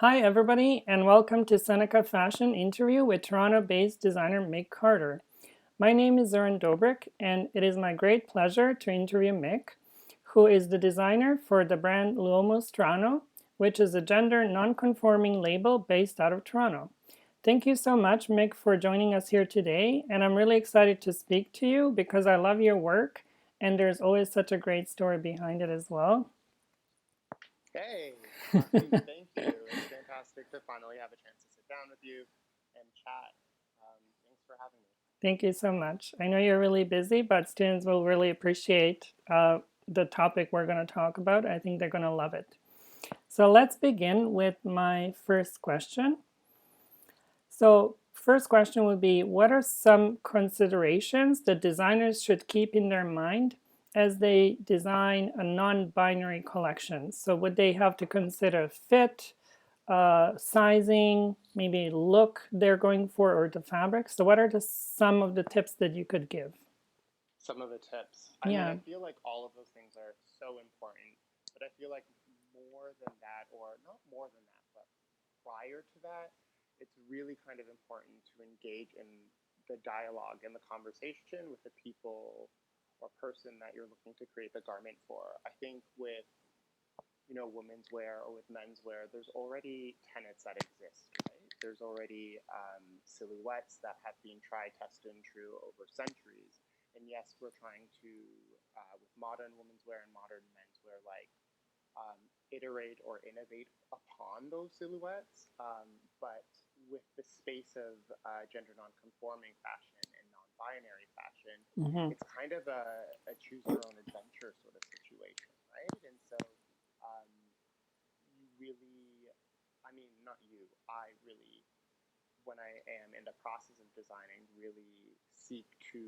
Hi, everybody, and welcome to Seneca Fashion Interview with Toronto-based designer Mick Carter. My name is Zoran Dobrik, and it is my great pleasure to interview Mick, who is the designer for the brand Luomos Toronto, which is a gender non-conforming label based out of Toronto. Thank you so much, Mick, for joining us here today, and I'm really excited to speak to you because I love your work, and there's always such a great story behind it as well. Hey, thank you. It's fantastic to finally have a chance to sit down with you and chat. Thanks for having me. Thank you so much. I know you're really busy, but students will really appreciate the topic we're going to talk about. I think they're going to love it. So let's begin with my first question. So first question would be, what are some considerations that designers should keep in their mind as they design a non-binary collection? So would they have to consider fit, sizing, maybe look they're going for, or the fabric? So what are some of the tips that you could give? Some of the tips. Yeah. I feel like all of those things are so important, but I feel like more than that, or not more than that, but prior to that, it's really kind of important to engage in the dialogue and the conversation with the people or person that you're looking to create the garment for. I think with women's wear or with men's wear, there's already tenets that exist, right? There's already silhouettes that have been tried, tested, and true over centuries. And yes, we're trying to, with modern women's wear and modern men's wear, iterate or innovate upon those silhouettes. But with the space of gender nonconforming fashion and non-binary fashion, Mm-hmm. it's kind of a choose your own adventure sort of situation, right? And so um, you really, not you, I really, when I am in the process of designing, really seek to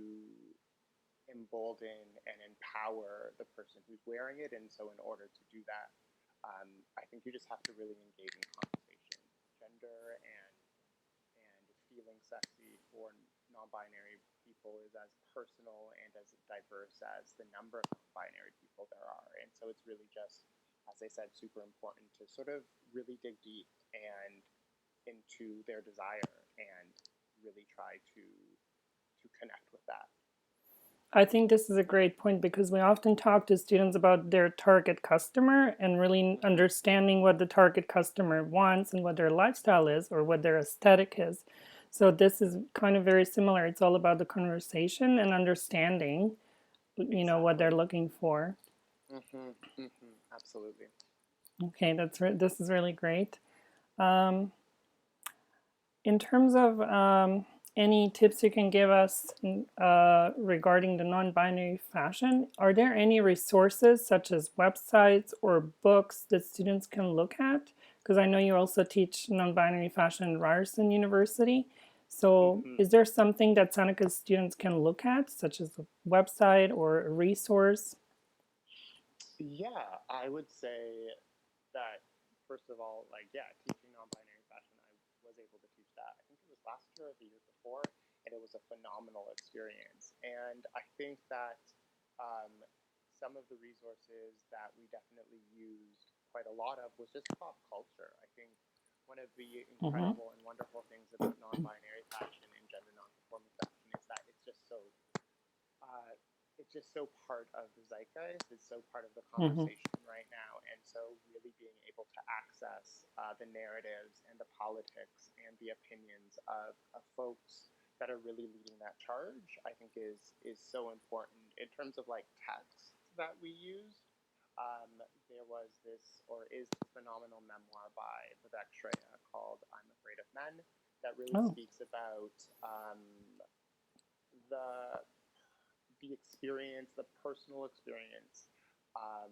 embolden and empower the person who's wearing it. And so, in order to do that, I think you just have to really engage in conversation. Gender and feeling sexy for non-binary people is as personal and as diverse as the number of non-binary people there are. And so it's really just, as I said, super important to sort of really dig deep and into their desire and really try to connect with that. I think this is a great point because we often talk to students about their target customer and really Mm-hmm. understanding what the target customer wants and what their lifestyle is or what their aesthetic is. So this is kind of very similar. It's all about the conversation and understanding, what they're Exactly. looking for. Mm-hmm. Mm-hmm. Absolutely. Okay, this is really great. Um, In terms of any tips you can give us regarding the non-binary fashion, are there any resources such as websites or books that students can look at? Because I know you also teach non-binary fashion at Ryerson University. So Mm-hmm. is there something that Seneca's students can look at, such as a website or a resource? Yeah, I would say that first of all, teaching non-binary fashion, I was able to teach that. I think it was last year or the year before, and it was a phenomenal experience. And I think that um, some of the resources that we definitely used quite a lot of was just pop culture. I think one of the Mm-hmm. incredible and wonderful things about non-binary fashion and gender non-conforming fashion is that uh, it's just so part of the zeitgeist. It's so part of the Mm-hmm. conversation right now. And so, really being able to access the narratives and the politics and the opinions of folks that are really leading that charge, I think is so important in terms of like text that we used. There was this, or is this phenomenal memoir by Vivek Shreya called "I'm Afraid of Men" that really Oh. speaks about the the experience, the personal experience um,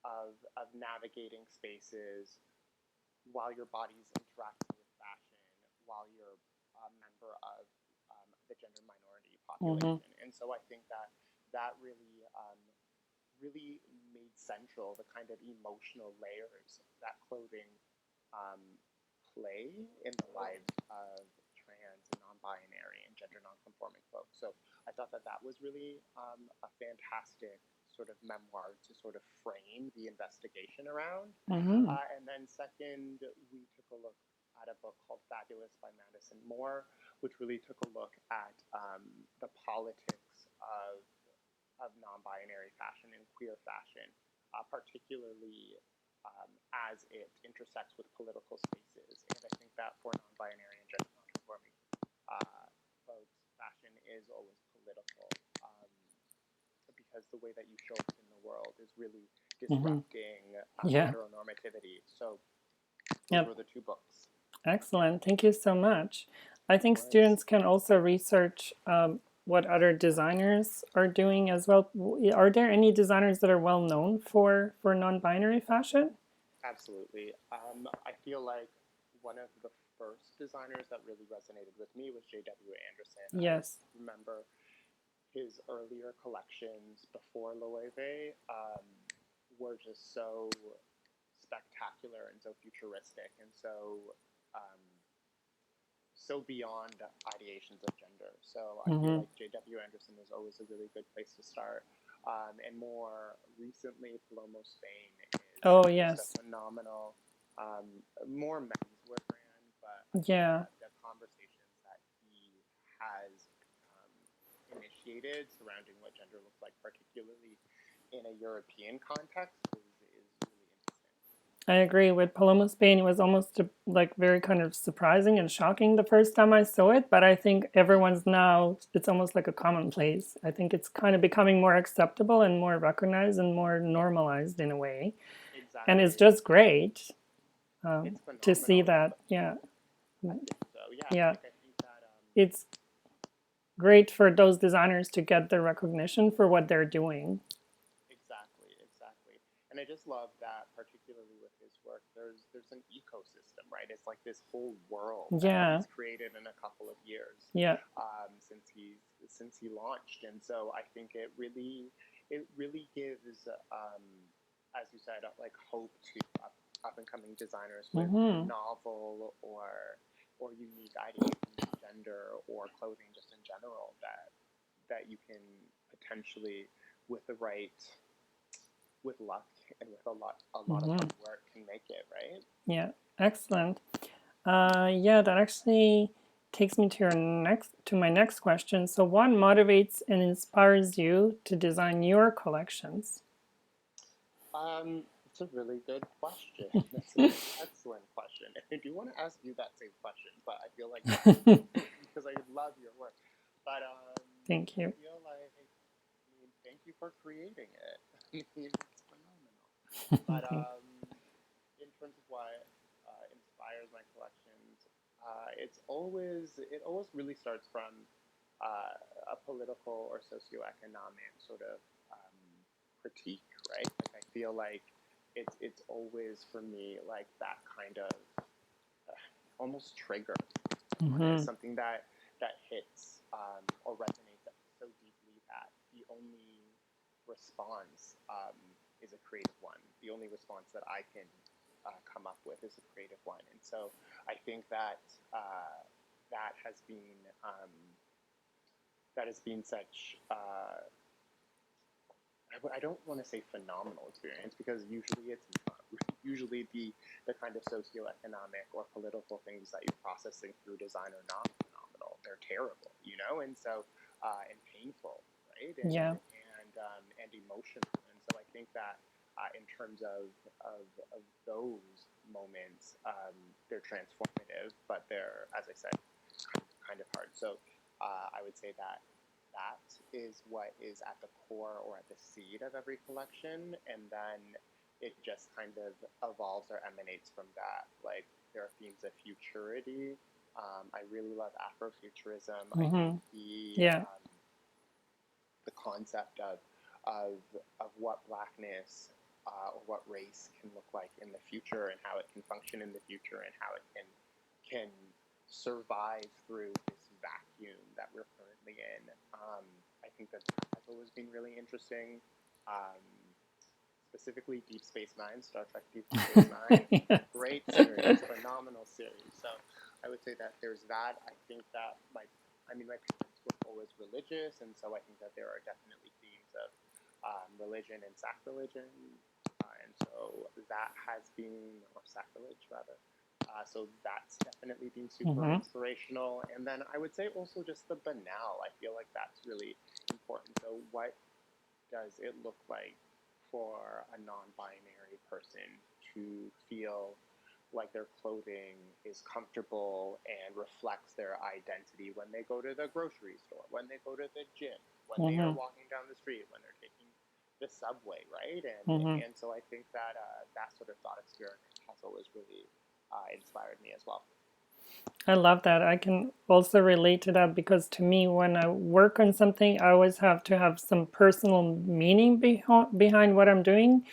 of navigating spaces while your body's interacting with fashion, while you're a member of the gender minority Mm-hmm. population. And so I think that that really made central the kind of emotional layers that clothing um, play in the lives of trans and non-binary and gender non-conforming folks. So I thought that that was really a fantastic sort of memoir to sort of frame the investigation around. Mm-hmm. And then second, we took a look at a book called Fabulous by Madison Moore, which really took a look at the politics of non-binary fashion and queer fashion, particularly as it intersects with political spaces. And I think that for non-binary and gender non-conforming folks, fashion is always political, because the way that you show up in the world is really Mm-hmm. disrupting Yeah. heteronormativity. So those Yep. were the two books. Excellent. Thank you so much. I think Of course. students can also research what other designers are doing as well. Are there any designers that are well known for non-binary fashion? Absolutely. I feel like one of the first designers that really resonated with me was J.W. Anderson. Yes. I remember his earlier collections before Loewe were just so spectacular and so futuristic and um, so beyond ideations of gender. So I feel Mm-hmm. like J.W. Anderson is always a really good place to start. And more recently, Palomo Spain Oh, is just a yes. phenomenal, more menswear brand, but I think Yeah. that the conversations that he has initiated surrounding what gender looks like, particularly in a European context, is really interesting. I agree with Paloma Spain. It was almost like very kind of surprising and shocking the first time I saw it, but I think everyone's now, it's almost like a commonplace. I think it's kind of becoming more acceptable and more recognized and more normalized in a way. And it's Exactly. just great It's to see phenomenal. that. Yeah. I think so. Yeah. Yeah. I think that It's great for those designers to get the recognition for what they're doing. exactly. And I just love that, particularly with his work. There's an ecosystem, right? It's like this whole world that Yeah. he's created in a couple of years Yeah. since he launched. And so I think it really gives, as you said, like hope to up and coming designers with Mm-hmm. novel or unique ideations of gender or clothing just in general that you can potentially, with the right, with luck and with a lot of Mm-hmm. hard work, can make it, right. Yeah. Excellent. Yeah, that actually takes me to my next question. So, what motivates and inspires you to design your collections? It's a really good question. That's an excellent question, and I do want to ask you that same question, but I feel like because I love your work, but Thank I you. feel like, I mean, thank you for creating it. I mean, it's phenomenal. But in terms of what inspires my collections, it always really starts from a political or socioeconomic sort of um, critique, right? Like I feel like it's always for me like that kind of almost trigger, Mm-hmm. something that hits or resonates so deeply that the only response is a creative one. The only response that I can come up with is a creative one, and so I think that that has been such. I don't want to say phenomenal experience because usually it's not. Usually the kind of socioeconomic or political things that you're processing through design are not phenomenal. They're terrible, and so and painful, right? Yeah. And emotional. And so I think that in terms of those moments, they're transformative, but they're, as I said, kind of hard. So I would say that that is what is at the core or at the seed of every collection, and then it just kind of evolves or emanates from that. Like there are themes of futurity. I really love Afrofuturism. I Mm-hmm. think Yeah. the concept of what blackness or what race can look like in the future and how it can function in the future and how it can survive through this vacuum that we're currently in. I think that has always been really interesting. Um, Specifically, Deep Space Nine, Star Trek Deep Space Nine, Yes. great series, phenomenal series. So I would say that there's that. I think that my parents were always religious, and so I think that there are definitely themes of religion and sacrilegion, and so that has been, or sacrilege rather, So that's definitely been super Mm-hmm. inspirational. And then I would say also just the banal. I feel like that's really important. So what does it look like for a non-binary person to feel like their clothing is comfortable and reflects their identity when they go to the grocery store, when they go to the gym, when they are Mm-hmm. walking down the street, when they're taking the subway, right? Mm-hmm. And so I think that that sort of thought experiment has always really inspired me as well. I love that. I can also relate to that because to me, when I work on something, I always have to have some personal meaning behind what I'm doing.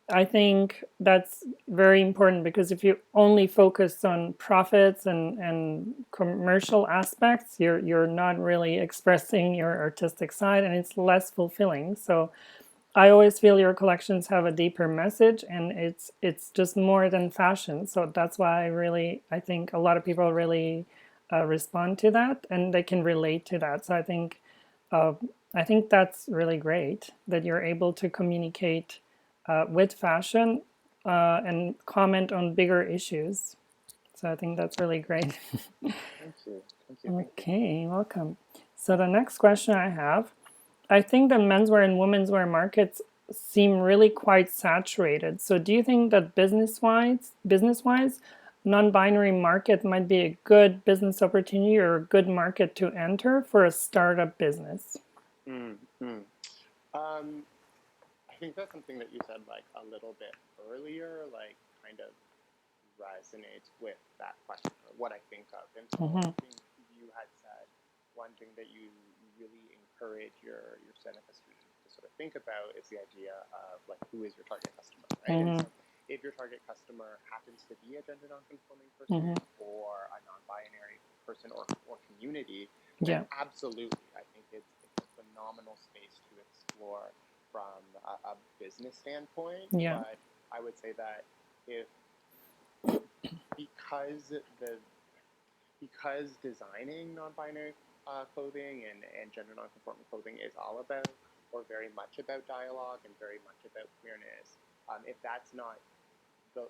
I think that's very important because if you only focus on profits and commercial aspects, you're not really expressing your artistic side and it's less fulfilling. So I always feel your collections have a deeper message and it's just more than fashion. So that's why I think a lot of people really respond to that and they can relate to that. So uh, I think that's really great that you're able to communicate with fashion and comment on bigger issues. So I think that's really great. Thank you. Thank you. Thank you. Okay, welcome. So the next question I have, I think the menswear and womenswear markets seem really quite saturated. So do you think that business-wise, non-binary market might be a good business opportunity or a good market to enter for a startup business? Mm, mm. Um, I think that's something that you said like a little bit earlier, like kind of resonates with that question or what I think of. And so I Mm-hmm. think you had said one thing that you really encourage your Seneca students to sort of think about is the idea of like who is your target customer, right? And Mm-hmm. so if your target customer happens to be a gender nonconforming person Mm-hmm. or a non-binary person or community, then Yeah. absolutely, I think it's a phenomenal space to explore from a business standpoint. Yeah. But I would say that if because the because designing non-binary clothing and gender non-conforming clothing is all about or very much about dialogue and very much about queerness, if that's not the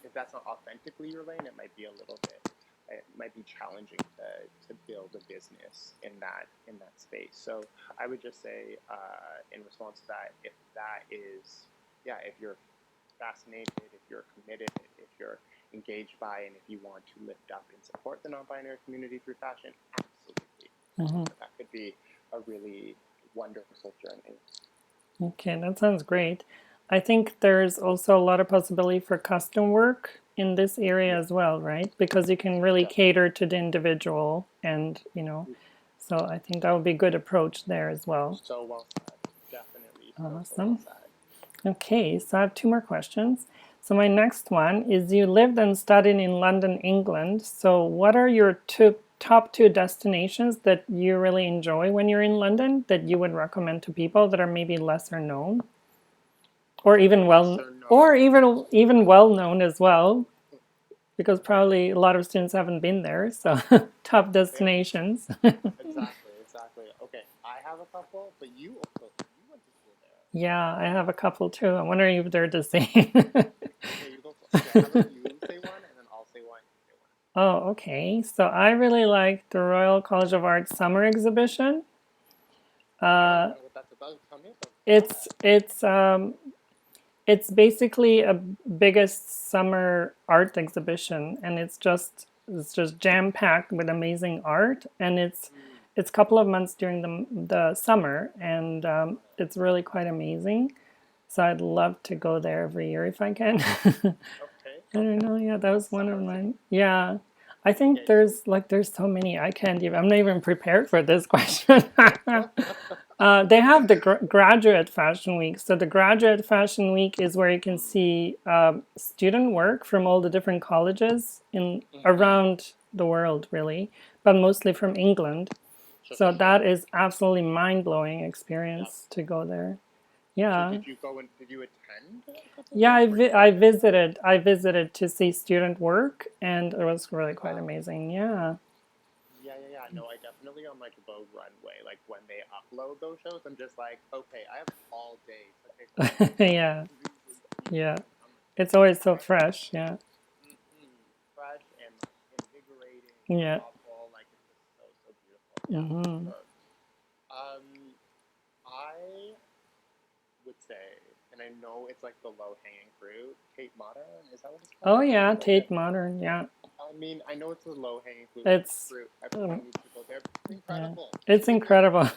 if that's not authentically your lane, it might be a little bit it might be challenging to build a business in that space. So I would just say in response to that, if that is yeah, if you're fascinated, if you're committed, if you're engaged by, and if you want to lift up and support the non-binary community through fashion, absolutely. Mm-hmm. That could be a really wonderful journey. Okay, that sounds great. I think there's also a lot of possibility for custom work in this area Yeah, as well, right? Because you can really definitely. cater to the individual and so I think that would be a good approach there as well. So well said. Definitely so well Awesome. said. Okay, so I have two more questions. So my next one is you lived and studied in London, England. So what are your top two destinations that you really enjoy when you're in London that you would recommend to people that are maybe lesser known? or even well Lesser or known. even well known as well because probably a lot of students haven't been there, so top Yeah, destinations. exactly, exactly. Okay, I have a couple, but you went to school there, Yeah, I have a couple too. I'm wondering if they're the same. Okay, you go. Okay, how about you say one, and then I'll say one. You say one. Oh, okay. So I really like the Royal College of Art summer exhibition. I don't uh, know what that's about. Tell me about it's that. it's um, it's basically a biggest summer art exhibition, and it's just jam packed with amazing art, and Mm, it's a couple of months during the summer, and got it. it's really quite amazing. So I'd love to go there every year if I can. Okay, I don't okay. know. Yeah, that was one of Sounds mine. Yeah. I think okay. So, there's so many I can't even. I'm not even prepared for this question. They have the graduate fashion week. So the graduate fashion week is where you can see student work from all the different colleges in mm-hmm. around the world, really, but mostly from England. Sure, So sure, sure. that is absolutely mind blowing Yep. experience to go there. So, Yeah. did you go and did you attend a couple of Yeah, them? Were you there? I visited to see student work, and it was really quite Wow. amazing. Yeah, Yeah, yeah, yeah. No, I definitely on like Vogue Runway, like when they upload those shows, I'm just like, okay, I have all day to pick one yeah, of these yeah. pieces. I'm It's always so right. fresh. Yeah. Mm-hmm. Yeah. thoughtful. Like it's just so beautiful. Yeah, for Hmm. sure. I would say, and I know it's like the low hanging fruit. Tate Modern, is that what it's Oh called? Have you yeah, heard of it? Tate Modern. Yeah, I mean, I know it's a low hanging fruit. it's Fruit. um, Everyone needs to go there. It's yeah, incredible. it's It is. incredible.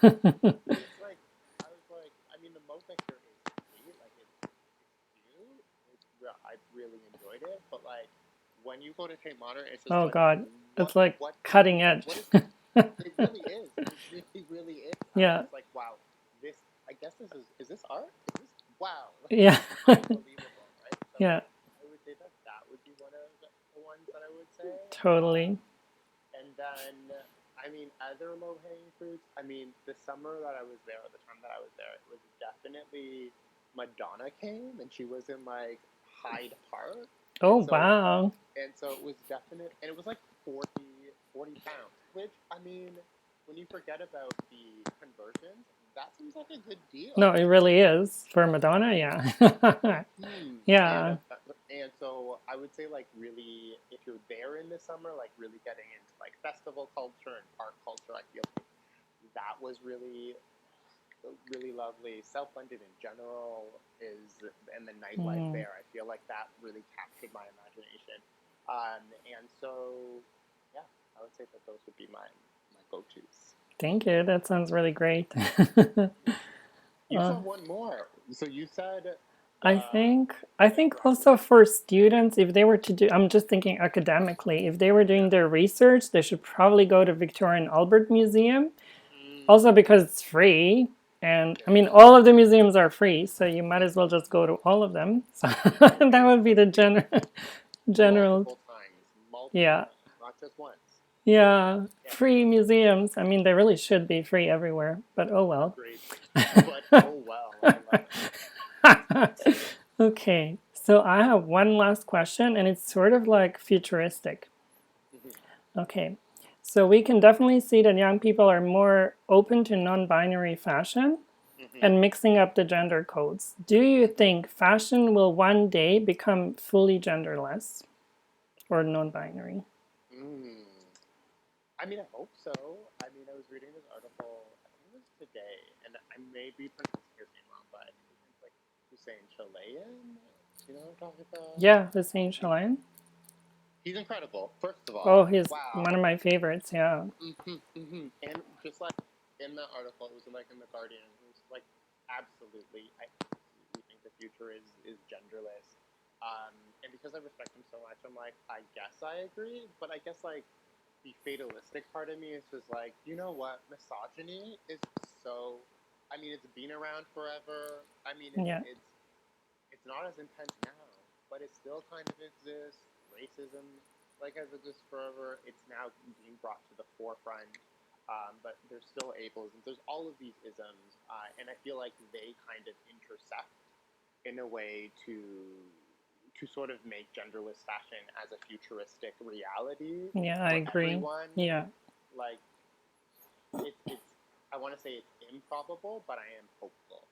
It's like I was like, I mean, the most I hear is sweet. Like it's cute. I really enjoyed it. But like when you go to Tate Modern, it's just Oh like God, it's like what cutting edge. what is it really is. It really, really is. I was Yeah, just like, wow, this. I guess is this art? Is this wow? Like yeah, it's unbelievable, right? So yeah, I would say that that would be one of the ones that I would say. totally. And then, I mean, other low hanging fruits. I mean, the summer that I was there, or the time that I was there, it was definitely Madonna came, and she was in like Hyde Park, and Oh so wow. it was definite, and it was like 40 pounds, which I mean, when you forget about the conversions, that seems like a good deal. No, it really is for Madonna. Yeah, yeah, And so I would say like really, if you're there in the summer, like really getting into like festival culture and park culture, I feel like that was really lovely. South London in general is, and the nightlife mm, there, I feel like that really captured my imagination. And so, yeah, I would say that those would be my go-tos. thank you. That sounds really great. You uh, saw one more. So you said I the think I think also geography. for students, if they were to do, I'm just thinking academically, if they were Yeah. doing their research, they should probably go to Victoria and Albert Museum. Also Mm, because it's free, and I mean yeah. all of the museums are free, so you might as well just go to all of them. So that would be the general, Multiple yeah, times, not just once. yeah, Yeah, free museums. I mean, they really should be free everywhere, but oh well. agreed. But oh well, I love it. Okay, so I have one last question, and it's sort of like futuristic. Mhm, Okay, so we can definitely see that young people are more open to non binary fashion mhm, and mixing up the gender codes. Do you mhm. think fashion will one day become fully genderless or non binary? Mm. I mean, I hope so. I mean, I was reading this article. I think it was today, and I may be pronouncing his name wrong, but I think his name's like Hussein Chalayan. You know what I'm talking about? Yeah, Hussein Chalayan. He's incredible. First of Oh, all, he's one wow. of my favorites. Yeah. And just like in the article, it was like in the Guardian. It was like absolutely, I absolutely think the future is genderless. And because I respect him so much, I'm like, I guess I agree, but I guess like the fatalistic part of me is just like, you know what, misogyny is so. I mean, it's been around forever. I mean, Yeah. it's not as intense now, but it still kind of exists. Racism, like as it exists forever, it's now being brought to the forefront. But there's still ableisms. There's all of these isms, and I feel like they kind of intersect in a way to sort of make genderless fashion as a futuristic reality Yeah, I for agree. everyone. Yeah. Like it's I want to say it's improbable, but I am hopeful.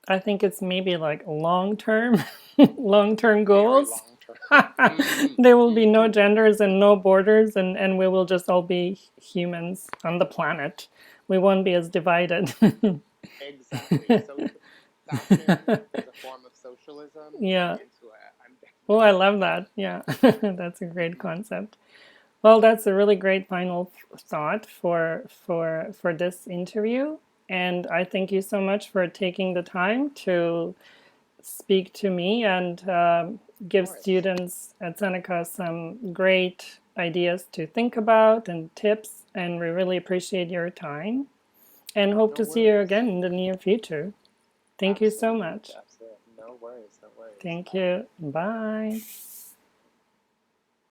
I think it's maybe like long term, long term Very goals. long term. Hmm. There will be no Hmm. genders and no borders, and we will just all be humans on the planet. We won't be as divided. Exactly. So fashion is a form of socialism. I'm Yeah. into it. I'm Oh, I definitely love into that. it. Yeah. That's a great concept. Well, that's a really great final thought for this interview. And I thank you so much for taking the time to speak to me and Of give course. students at Seneca some great ideas to think about and tips. And we really appreciate your time and hope No to see you worries. again in the near future. Thank you so Absolutely. much. Absolutely. No worries. No worries. Thank you. Bye.